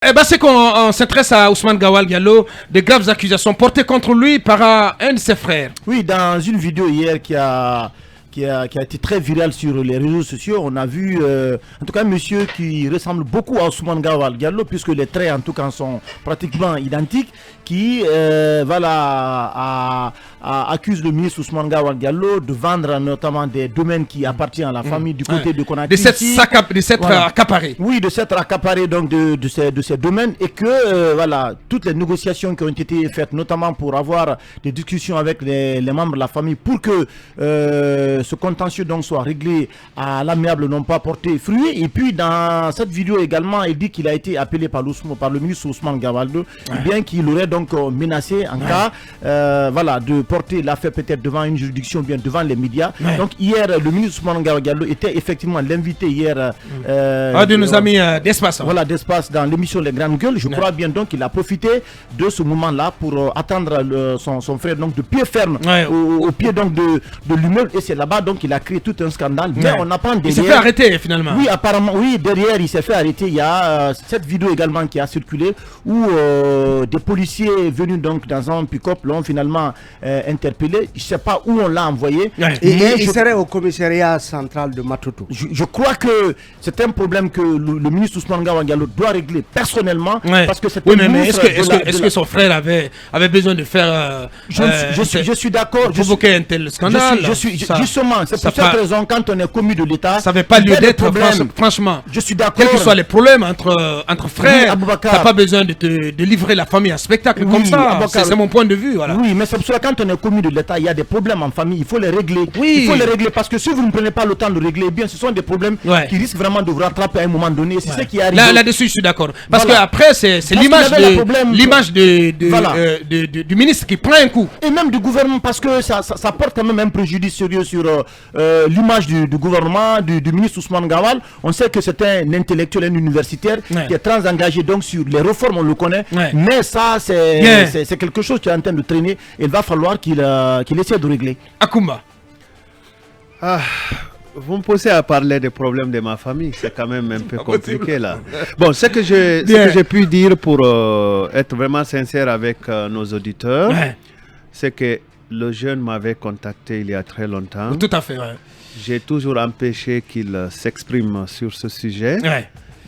Eh ben, c'est qu'on s'intéresse à Ousmane Gawal Diallo, de graves accusations portées contre lui par un de ses frères. Oui, dans une vidéo hier qui a été très virale sur les réseaux sociaux, on a vu en tout cas un monsieur qui ressemble beaucoup à Ousmane Gawal Diallo, puisque les traits en tout cas sont pratiquement identiques, qui accuse le ministre Ousmane Gawal Diallo de vendre notamment des domaines qui appartiennent à la famille du côté de Conakry. De s'être accaparé. Oui, de s'être accaparé donc de ces domaines, et que toutes les négociations qui ont été faites, notamment pour avoir des discussions avec les membres de la famille pour que ce contentieux donc soit réglé à l'amiable, n'ont pas porté fruit. Et puis dans cette vidéo également, il dit qu'il a été appelé par le ministre Ousmane Gawal Diallo, bien qu'il aurait donc menacé en cas de porter l'affaire peut-être devant une juridiction, bien devant les médias. Donc hier, le ministre Ousmane Gawal Diallo était effectivement l'invité hier de nos amis d'Espace. Voilà, d'Espace, dans l'émission Les Grandes Gueules. Je crois bien donc qu'il a profité de ce moment-là pour attendre son frère donc de pied ferme au pied donc de l'immeuble, et c'est là-bas donc il a créé tout un scandale. Mais on apprend derrière. Il s'est fait arrêter finalement. Oui, apparemment, oui, derrière il s'est fait arrêter. Il y a cette vidéo également qui a circulé où des policiers venus donc dans un pick-up l'ont finalement interpellé. Je ne sais pas où on l'a envoyé. Et il serait au commissariat central de Matoto. Je crois que c'est un problème que le ministre Ousmane Gawal Diallo doit régler personnellement. Parce que c'est mais est-ce que son frère avait besoin de faire je suis d'accord. Provoquer un tel scandale. Justement, c'est pour cette raison, quand on est commis de l'État, ça n'avait pas lieu d'être, franchement. Je suis d'accord. Quels que soient les problèmes entre frères, tu n'as pas besoin de livrer la famille à un spectacle comme ça. C'est mon point de vue. Voilà. Oui, mais c'est pour ça que quand on est commis de l'État, il y a des problèmes en famille, il faut les régler. Oui. Il faut les régler, parce que si vous ne prenez pas le temps de régler, bien, ce sont des problèmes qui risquent vraiment de vous rattraper à un moment donné. C'est ce qui arrive. Là-dessus, je suis d'accord. Parce qu'après, c'est l'image du ministre qui prend un coup. Et même du gouvernement, parce que ça porte quand même un préjudice sérieux sur l'image du gouvernement, du ministre Ousmane Gawal. On sait que c'est un intellectuel, un universitaire qui est très engagé donc sur les réformes, on le connaît. Mais ça, c'est quelque chose qui est en train de traîner. Il va falloir qu'il essaie de régler. Akoumba. Vous me posez à parler des problèmes de ma famille, c'est quand même un peu compliqué là. Bon, ce que j'ai pu dire pour être vraiment sincère avec nos auditeurs, c'est que le jeune m'avait contacté il y a très longtemps. Tout à fait, J'ai toujours empêché qu'il s'exprime sur ce sujet,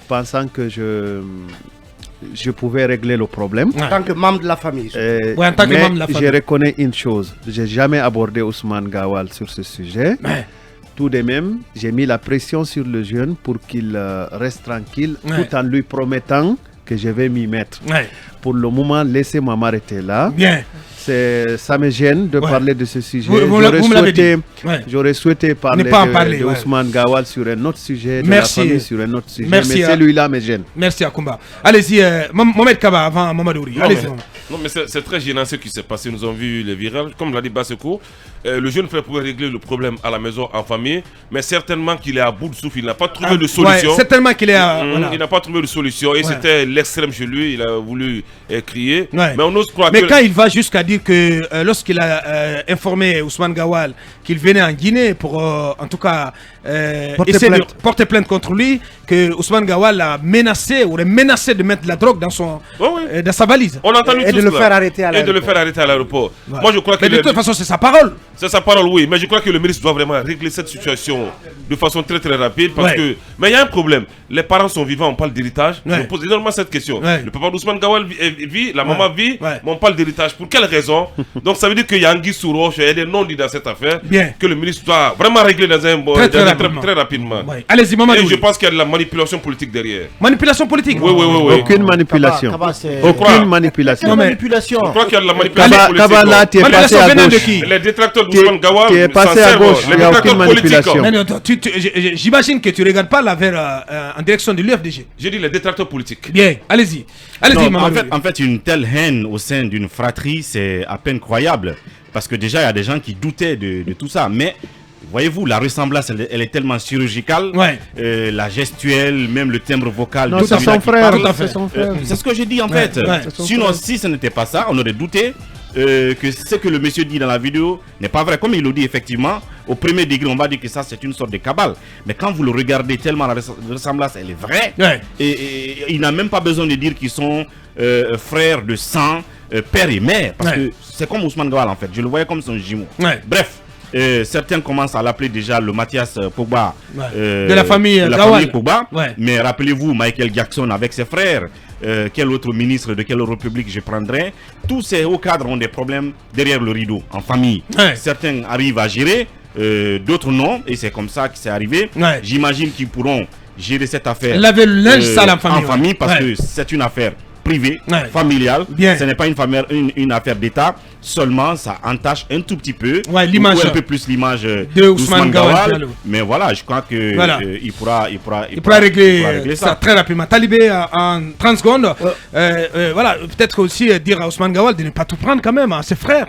pensant que je pouvais régler le problème. En tant que membre de la famille. En tant que membre de la famille. Je reconnais une chose, je n'ai jamais abordé Ousmane Gawal sur ce sujet. Tout de même, j'ai mis la pression sur le jeune pour qu'il reste tranquille, tout en lui promettant que je vais m'y mettre. Pour le moment, laissez-moi m'arrêter là. Bien. Ça me gêne de parler de ce sujet. J'aurais souhaité parler de Ousmane Gawal sur un autre sujet, de la famille sur un autre sujet, mais celui-là me gêne. Merci Akoumba. Allez-y, Mohamed Kaba avant Mamadouri. Allez-y. Non, mais c'est très gênant ce qui s'est passé. Nous avons vu les virages. Comme l'a dit Basseko, le jeune frère pouvait régler le problème à la maison, en famille, mais certainement qu'il est à bout de souffle. Il n'a pas trouvé de solution. Certainement qu'il est il n'a pas trouvé de solution. Et c'était l'extrême chez lui. Il a voulu crier. Mais on ose croire quand il va jusqu'à dire que lorsqu'il a informé Ousmane Gawal qu'il venait en Guinée pour en tout cas essayer de porter plainte contre lui, que Ousmane Gawal a menacé de mettre la drogue dans sa valise. On a entendu et de le faire arrêter à l'aéroport. Moi je crois que de toute façon c'est sa parole. C'est sa parole, oui, mais je crois que le ministre doit vraiment régler cette situation de façon très très rapide parce que mais il y a un problème. Les parents sont vivants, on parle d'héritage. Je pose énormément cette question. Le papa d'Ousmane Gawal vit, la maman vit, mais on parle d'héritage. Pour quelle raison? Donc ça veut dire qu'il y a Anguille sous roche et des non-dits dans cette affaire que le ministre doit vraiment régler dans un très rapidement. Allez-y, maman. Et je pense qu'il y a de la manipulation politique derrière. Manipulation politique? Oui. Aucune manipulation. Aucune manipulation. Je crois qu'il y a de la manipulation politique. Kaba là, tu es passé à gauche. Les détracteurs d'Ousmane Gawal, tu es passé à gauche. Il n'y a aucune manipulation. J'imagine que tu ne regardes pas l'affaire en direction de l'UFDG. J'ai dit les détracteurs politiques. Bien, allez-y. En fait, une telle haine au sein d'une fratrie, c'est à peine croyable. Parce que déjà, il y a des gens qui doutaient de tout ça. Mais voyez-vous, la ressemblance, elle est tellement chirurgicale. La gestuelle, même le timbre vocal. Non, c'est son frère. C'est ce que j'ai dit en fait. Sinon, si ce n'était pas ça, on aurait douté. que ce que le monsieur dit dans la vidéo n'est pas vrai. Comme il le dit effectivement, au premier degré, on va dire que ça c'est une sorte de cabale. Mais quand vous le regardez tellement, la ressemblance elle est vraie. Ouais. Et il n'a même pas besoin de dire qu'ils sont frères de sang, père et mère. Parce que c'est comme Ousmane Gawal en fait. Je le voyais comme son jumeau. Bref. Certains commencent à l'appeler déjà le Mathias Pogba de la famille Pogba. Mais rappelez-vous Michael Jackson avec ses frères. Quel autre ministre de quelle république je prendrais? Tous ces hauts cadres ont des problèmes derrière le rideau, en famille. Certains arrivent à gérer, d'autres non, et c'est comme ça que c'est arrivé. J'imagine qu'ils pourront gérer cette affaire laver le linge sale en famille, parce que c'est une affaire privée, familiale. Ce n'est pas une affaire d'État. Seulement, ça entache un tout petit peu, l'image, un peu plus l'image de Ousmane Gawal. Mais voilà, je crois que il pourra régler ça très rapidement. Talibé en 30 secondes. Voilà, peut-être aussi dire à Ousmane Gawal de ne pas tout prendre quand même à ses frères.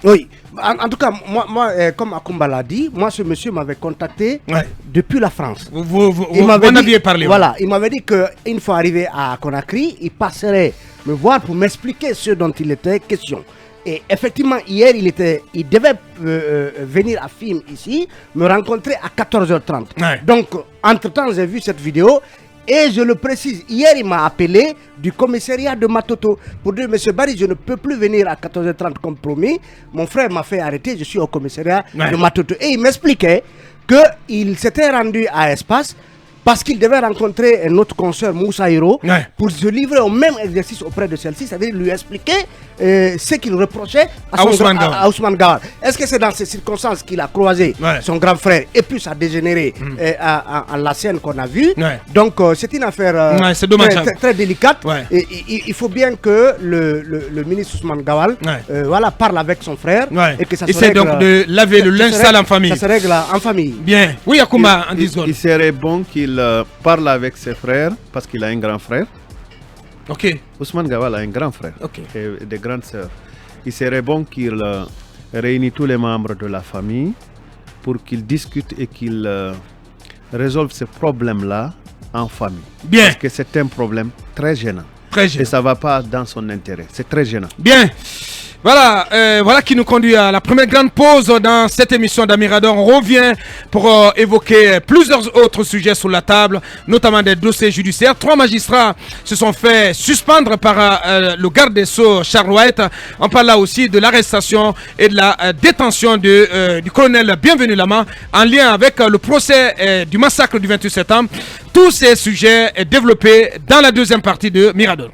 Oui, en tout cas, moi comme Akumba l'a dit, moi ce monsieur m'avait contacté depuis la France. Vous m'en aviez parlé. Voilà, il m'avait dit qu'une fois arrivé à Conakry, il passerait me voir pour m'expliquer ce dont il était question. Et effectivement, hier, il devait venir à FIM ici, me rencontrer à 14h30. Donc, entre-temps, j'ai vu cette vidéo. Et je le précise, hier il m'a appelé du commissariat de Matoto pour dire monsieur Barry, je ne peux plus venir à 14h30 comme promis. Mon frère m'a fait arrêter, je suis au commissariat de Matoto. Et il m'expliquait qu'il s'était rendu à Espace parce qu'il devait rencontrer un autre consoeur, Moussa Hiro, pour se livrer au même exercice auprès de celle-ci, c'est-à-dire lui expliquer ce qu'il reprochait à Ousmane Gawal. Est-ce que c'est dans ces circonstances qu'il a croisé son grand frère et puis ça a dégénéré en la scène qu'on a vue. Donc c'est une affaire très délicate. Et, il faut bien que le ministre Ousmane Gawal parle avec son frère et que ça se règle. Donc de laver le linge sale en famille. Ça se règle en famille. Bien. Oui, Akouma, en 10 secondes. Il serait bon qu'il parle avec ses frères parce qu'il a un grand frère. Ousmane Gawal a un grand frère et des grandes sœurs. Il serait bon qu'il réunisse tous les membres de la famille pour qu'ils discutent et qu'ils résolvent ces problèmes-là en famille. Parce que c'est un problème très gênant. Et ça ne va pas dans son intérêt. C'est très gênant. Bien. Voilà, voilà qui nous conduit à la première grande pause dans cette émission d'Amirador. On revient pour évoquer plusieurs autres sujets sur la table, notamment des dossiers judiciaires. 3 magistrats se sont fait suspendre par le garde des Sceaux Charles White. On parle là aussi de l'arrestation et de la détention du colonel Bienvenu Lama en lien avec le procès du massacre du 28 septembre. Tous ces sujets développés dans la deuxième partie de Mirador.